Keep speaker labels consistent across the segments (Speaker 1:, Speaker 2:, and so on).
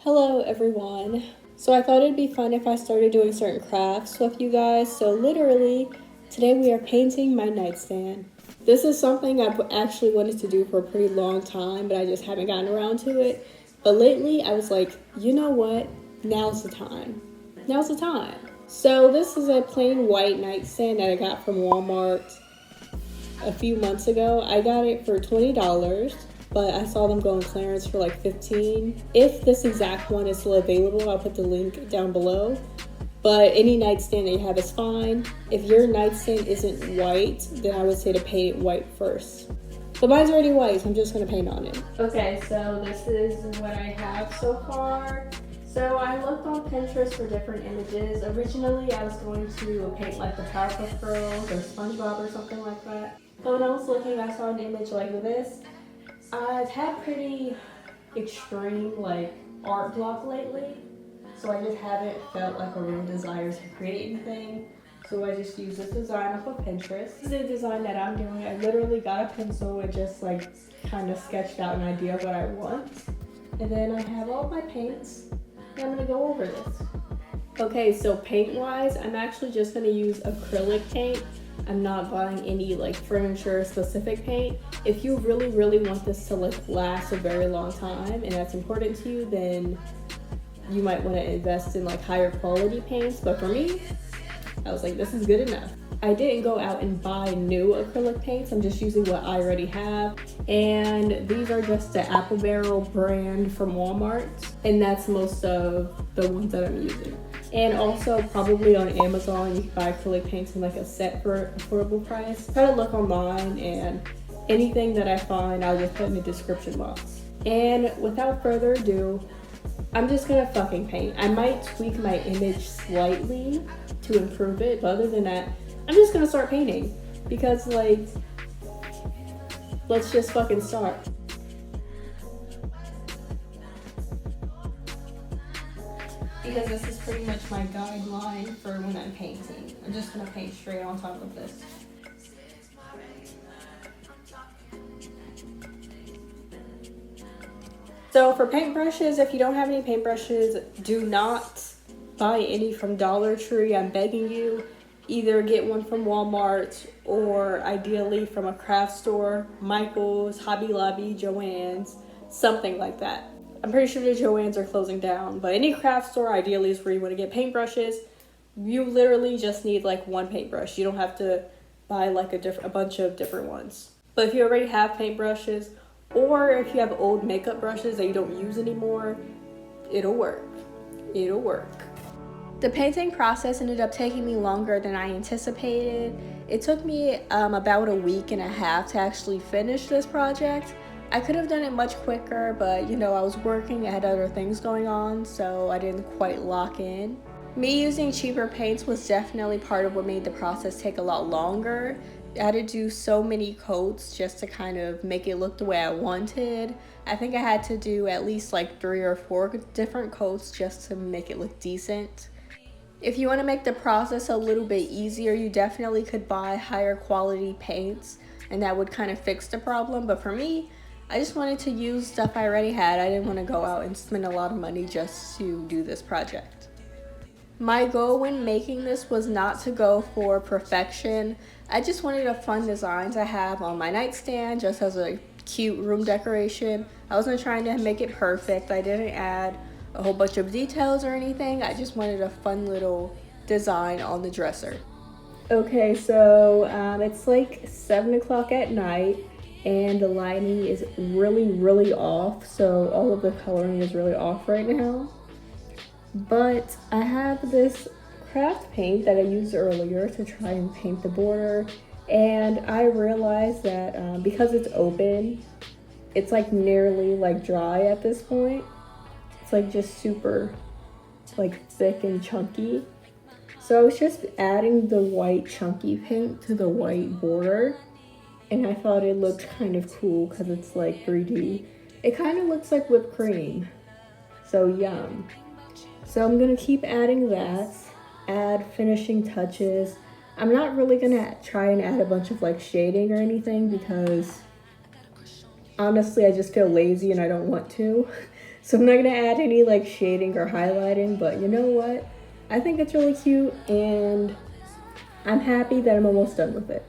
Speaker 1: Hello everyone. So I thought it'd be fun if I started doing certain crafts with you guys. So literally, today we are painting my nightstand. This is something I've actually wanted to do for a pretty long time, but I just haven't gotten around to it. But lately I was like, you know what? Now's the time. Now's the time. So this is a plain white nightstand that I got from Walmart a few months ago. I got it for $20, but I saw them go on clearance for like $15. If this exact one is still available, I'll put the link down below. But any nightstand that you have is fine. If your nightstand isn't white, then I would say to paint it white first. But mine's already white, so I'm just gonna paint on it. Okay, so this is what I have so far. So I looked on Pinterest for different images. Originally, I was going to paint like the Powerpuff Girls or SpongeBob or something like that. But when I was looking, I saw an image like this. I've had pretty extreme like art block lately, so I just haven't felt like a real desire to create anything. So I just used this design off of Pinterest. This is the design that I'm doing. I literally got a pencil and just like kind of sketched out an idea of what I want. And then I have all my paints, and I'm gonna go over this. Okay, so paint wise, I'm actually just gonna use acrylic paint. I'm not buying any like furniture specific paint. If you really want this to like last a very long time and that's important to you, then you might want to invest in like higher quality paints. But for me, I was like, this is good enough. I didn't go out and buy new acrylic paints. I'm just using what I already have. And these are just the Apple Barrel brand from Walmart. And that's most of the ones that I'm using. And also probably on Amazon, you can buy acrylic paints in like a set for affordable price. Try to look online, and anything that I find, I'll just put in the description box. And without further ado, I'm just gonna fucking paint. I might tweak my image slightly to improve it, but other than that, I'm just gonna start painting. Because like, let's just fucking start. Because this is pretty much my guideline for when I'm painting. I'm just gonna paint straight on top of this. So for paintbrushes, if you don't have any paintbrushes, do not buy any from Dollar Tree. I'm begging you. Either get one from Walmart or ideally from a craft store, Michael's, Hobby Lobby, Joann's, something like that. I'm pretty sure the Joann's are closing down, but any craft store ideally is where you want to get paintbrushes. You literally just need like one paintbrush. You don't have to buy like a bunch of different ones. But if you already have paintbrushes, or if you have old makeup brushes that you don't use anymore, it'll work. It'll work. The painting process ended up taking me longer than I anticipated. It took me about a week and a half to actually finish this project. I could have done it much quicker, but you know, I was working, I had other things going on, so I didn't quite lock in. Me using cheaper paints was definitely part of what made the process take a lot longer. I had to do so many coats just to kind of make it look the way I wanted. I think I had to do at least like 3 or 4 different coats just to make it look decent. If you want to make the process a little bit easier, you definitely could buy higher quality paints, and that would kind of fix the problem. But for me, I just wanted to use stuff I already had. I didn't want to go out and spend a lot of money just to do this project. My goal when making this was not to go for perfection. I just wanted a fun design to have on my nightstand just as a cute room decoration. I wasn't trying to make it perfect. I didn't add a whole bunch of details or anything. I just wanted a fun little design on the dresser. Okay, so it's like 7 o'clock at night, and the lighting is really off, so all of the coloring is really off right now. But I have this craft paint that I used earlier to try and paint the border, and I realized that because it's open, it's like nearly like dry at this point. It's like just super like thick and chunky. So I was just adding the white chunky paint to the white border, and I thought it looked kind of cool because it's like 3D. It kind of looks like whipped cream, so yum. So I'm gonna keep adding that, add finishing touches. I'm not really gonna try and add a bunch of like shading or anything because honestly I just feel lazy and I don't want to. So I'm not gonna add any like shading or highlighting, but you know what? I think it's really cute and I'm happy that I'm almost done with it.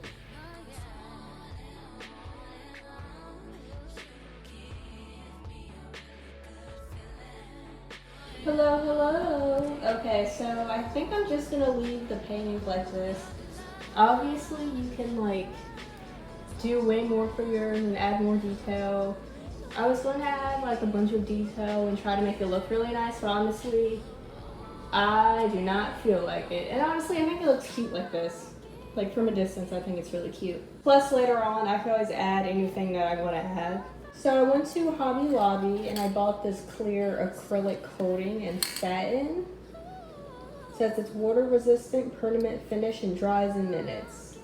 Speaker 1: Hello, hello. Okay, so I think I'm just gonna leave the paintings like this. Obviously, you can like do way more for yours and add more detail. I was going to add like a bunch of detail and try to make it look really nice, but honestly, I do not feel like it. And honestly, I think it looks cute like this. Like from a distance, I think it's really cute. Plus later on, I can always add anything that I want to add. So I went to Hobby Lobby and I bought this clear acrylic coating in satin. It says it's water resistant, permanent finish, and dries in minutes.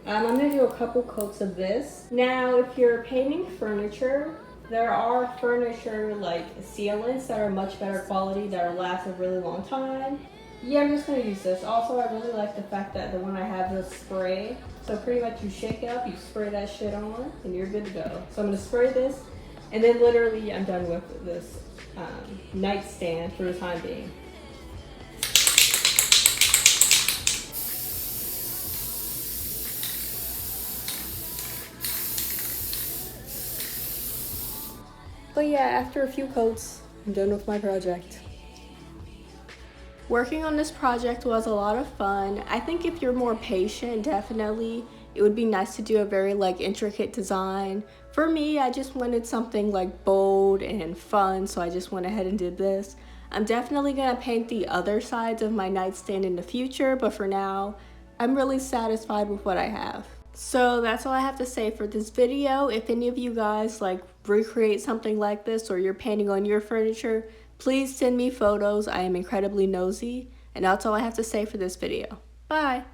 Speaker 1: I'm gonna do a couple coats of this. Now, if you're painting furniture, there are furniture like sealants that are much better quality that will last a really long time. Yeah, I'm just gonna use this. Also, I really like the fact that the one I have is spray. So pretty much you shake it up, you spray that shit on, and you're good to go. So I'm gonna spray this, and then literally I'm done with this nightstand for the time being. But yeah, after a few coats, I'm done with my project. Working on this project was a lot of fun. I think if you're more patient, definitely, it would be nice to do a very like intricate design. For me, I just wanted something like bold and fun, so I just went ahead and did this. I'm definitely gonna paint the other sides of my nightstand in the future, but for now, I'm really satisfied with what I have. So that's all I have to say for this video. If any of you guys like recreate something like this or you're painting on your furniture, please send me photos. I am incredibly nosy. And that's all I have to say for this video. Bye!